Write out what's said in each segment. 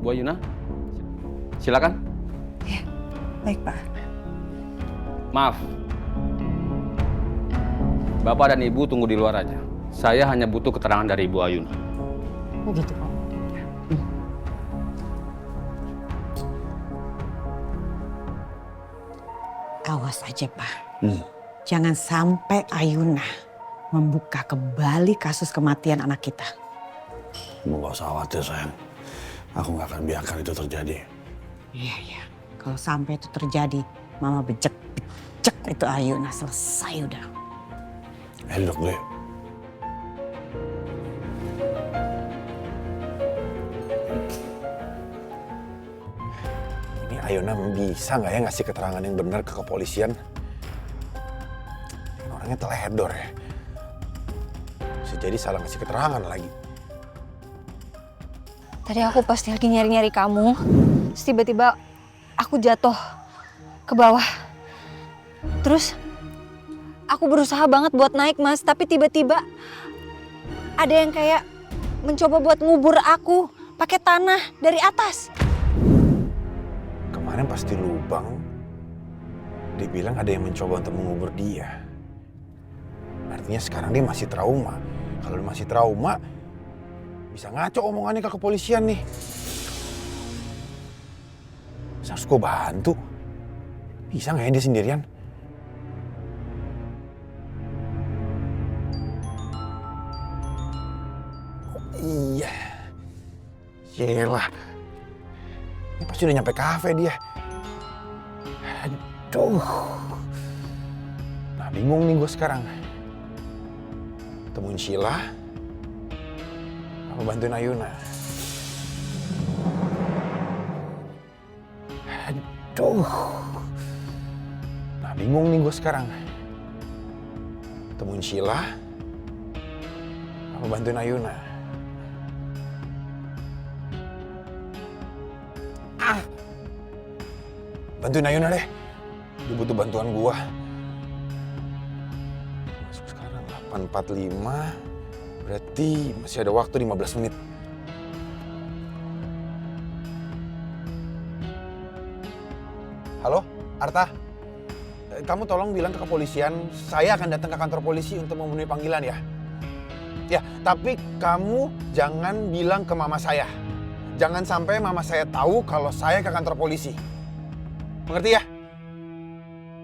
Bu Ayuna, silakan. Ya, baik Pak. Maaf, Bapak dan Ibu tunggu di luar aja. Saya hanya butuh keterangan dari Ibu Ayuna. Oh gitu Pak. Awas aja Pak. Jangan sampai Ayuna membuka kembali kasus kematian anak kita. Nggak usah khawatir sayang. Aku nggak akan biarkan itu terjadi. Iya. Kalau sampai itu terjadi, Mama becek itu Ayuna, selesai udah. Duduk dulu. Ini Ayuna bisa nggak ya ngasih keterangan yang benar ke kepolisian? Orangnya teledor ya. Bisa jadi salah ngasih keterangan lagi. Tadi aku pasti lagi nyari-nyari kamu. Terus tiba-tiba aku jatuh ke bawah. Terus aku berusaha banget buat naik Mas, tapi tiba-tiba ada yang kayak mencoba buat ngubur aku pakai tanah dari atas. Kemarin pas di lubang, dia bilang ada yang mencoba untuk mengubur dia. Artinya sekarang dia masih trauma. Kalau dia masih trauma, bisa ngaco omongannya ke kepolisian nih. Harus gue bantu. Bisa nggak ya dia sendirian? Oh, iya. Yelah. Ini pasti udah nyampe kafe dia. Aduh. Nah bingung nih gue sekarang. Temuin Sheila. Apa bantuin Ayuna? Aduh. Nah bingung nih gue sekarang. Temuin Sheila. Apa bantuin Ayuna? Bantuin Ayuna deh. Dia butuh bantuan gua. Masuk sekarang 8.45. Berarti masih ada waktu 15 menit. Halo, Arta. Kamu tolong bilang ke kepolisian, saya akan datang ke kantor polisi untuk memenuhi panggilan ya. Ya, tapi kamu jangan bilang ke mama saya. Jangan sampai mama saya tahu kalau saya ke kantor polisi. Mengerti ya?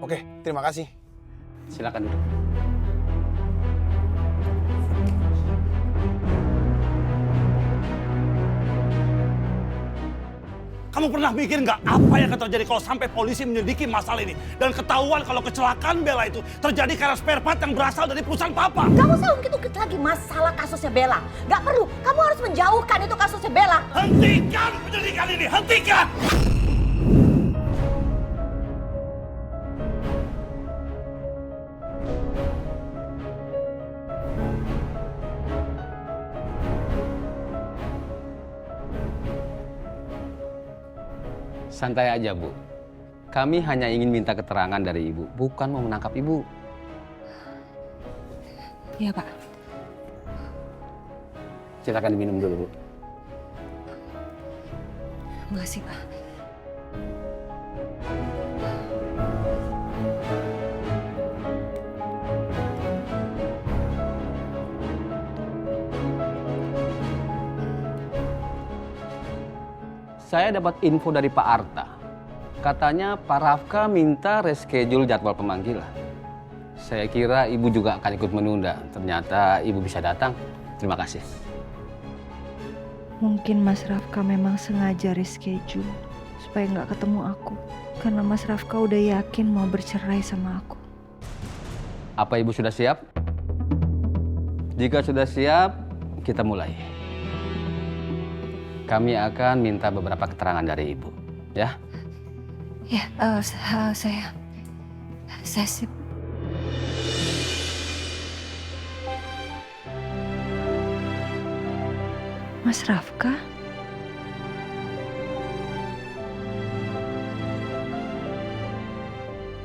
Oke, terima kasih. Silakan duduk. Kamu pernah mikir nggak apa yang akan terjadi kalau sampai polisi menyelidiki masalah ini dan ketahuan kalau kecelakaan Bella itu terjadi karena spare part yang berasal dari perusahaan papa? Gak usah ungkit-ungkit lagi masalah kasusnya Bella. Gak perlu, kamu harus menjauhkan itu kasusnya Bella. Hentikan penyelidikan ini, hentikan! Santai aja, Bu. Kami hanya ingin minta keterangan dari Ibu, bukan mau menangkap Ibu. Iya Pak. Silakan diminum dulu, Bu. Makasih Pak. Saya dapat info dari Pak Arta. Katanya Pak Rafka minta reschedule jadwal pemanggilan. Saya kira Ibu juga akan ikut menunda. Ternyata Ibu bisa datang. Terima kasih. Mungkin Mas Rafka memang sengaja reschedule supaya nggak ketemu aku. Karena Mas Rafka udah yakin mau bercerai sama aku. Apa Ibu sudah siap? Jika sudah siap, kita mulai. Kami akan minta beberapa keterangan dari Ibu, ya? Ya, saya sip. Mas Rafka?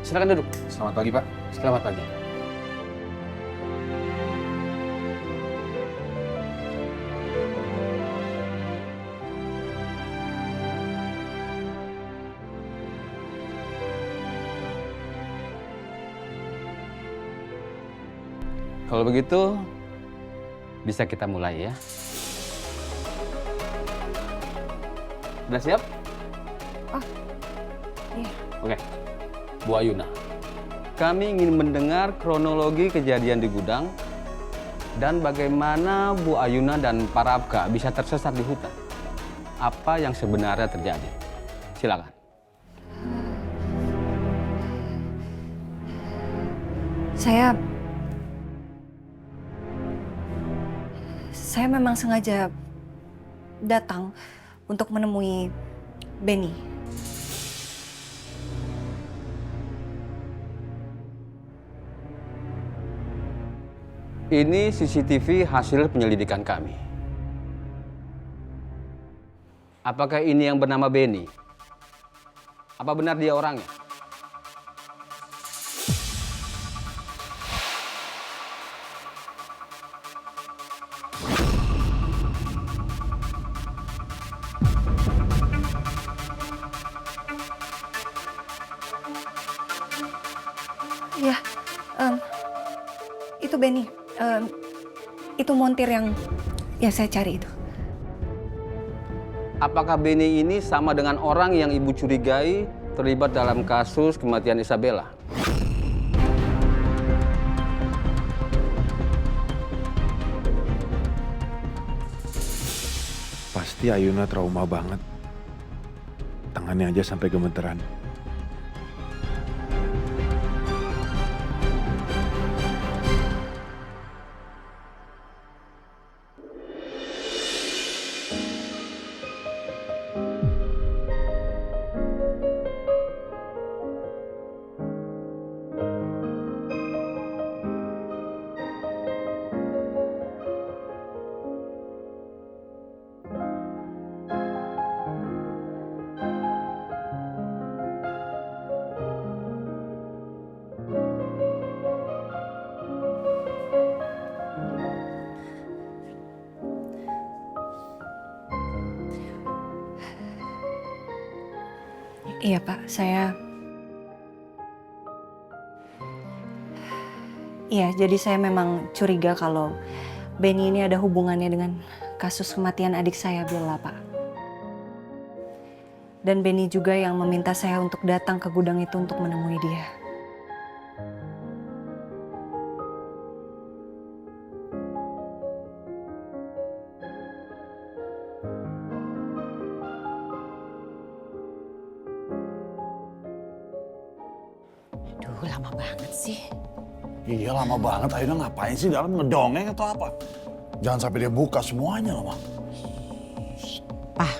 Silakan duduk. Selamat pagi, Pak. Selamat pagi. Kalau begitu, bisa kita mulai ya. Udah siap? Oh, iya. Oke, Bu Ayuna. Kami ingin mendengar kronologi kejadian di gudang dan bagaimana Bu Ayuna dan Pak Rafka bisa tersesat di hutan. Apa yang sebenarnya terjadi? Silakan. Saya memang sengaja datang untuk menemui Benny. Ini CCTV hasil penyelidikan kami. Apakah ini yang bernama Benny? Apa benar dia orangnya? Iya, itu Benny. Itu montir yang saya cari itu. Apakah Benny ini sama dengan orang yang Ibu curigai terlibat dalam kasus kematian Isabella? Pasti Ayuna trauma banget. Tangannya aja sampai gemeteran. Iya Pak, jadi saya memang curiga kalau Benny ini ada hubungannya dengan kasus kematian adik saya Bella, Pak. Dan Benny juga yang meminta saya untuk datang ke gudang itu untuk menemui dia. Aduh, lama banget sih. Iya lama banget, Ayuna ngapain sih dalam ngedongeng atau apa? Jangan sampai dia buka semuanya loh, Bang. Pak,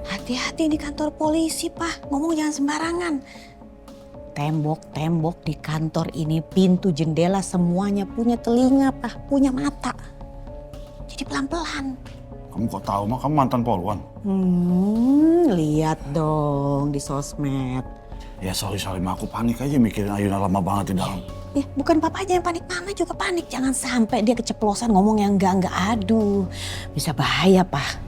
hati-hati di kantor polisi, Pak. Ngomong jangan sembarangan. Tembok-tembok di kantor ini, pintu, jendela, semuanya punya telinga, Pak. Punya mata. Jadi pelan-pelan. Kamu kok tahu mah kamu mantan polwan? Lihat dong di sosmed. Ya sorry mah aku panik aja mikirin Ayuna lama banget di dalam. Ya, bukan papa aja yang panik, mama juga panik. Jangan sampai dia keceplosan ngomong yang enggak. Aduh, bisa bahaya, Pak.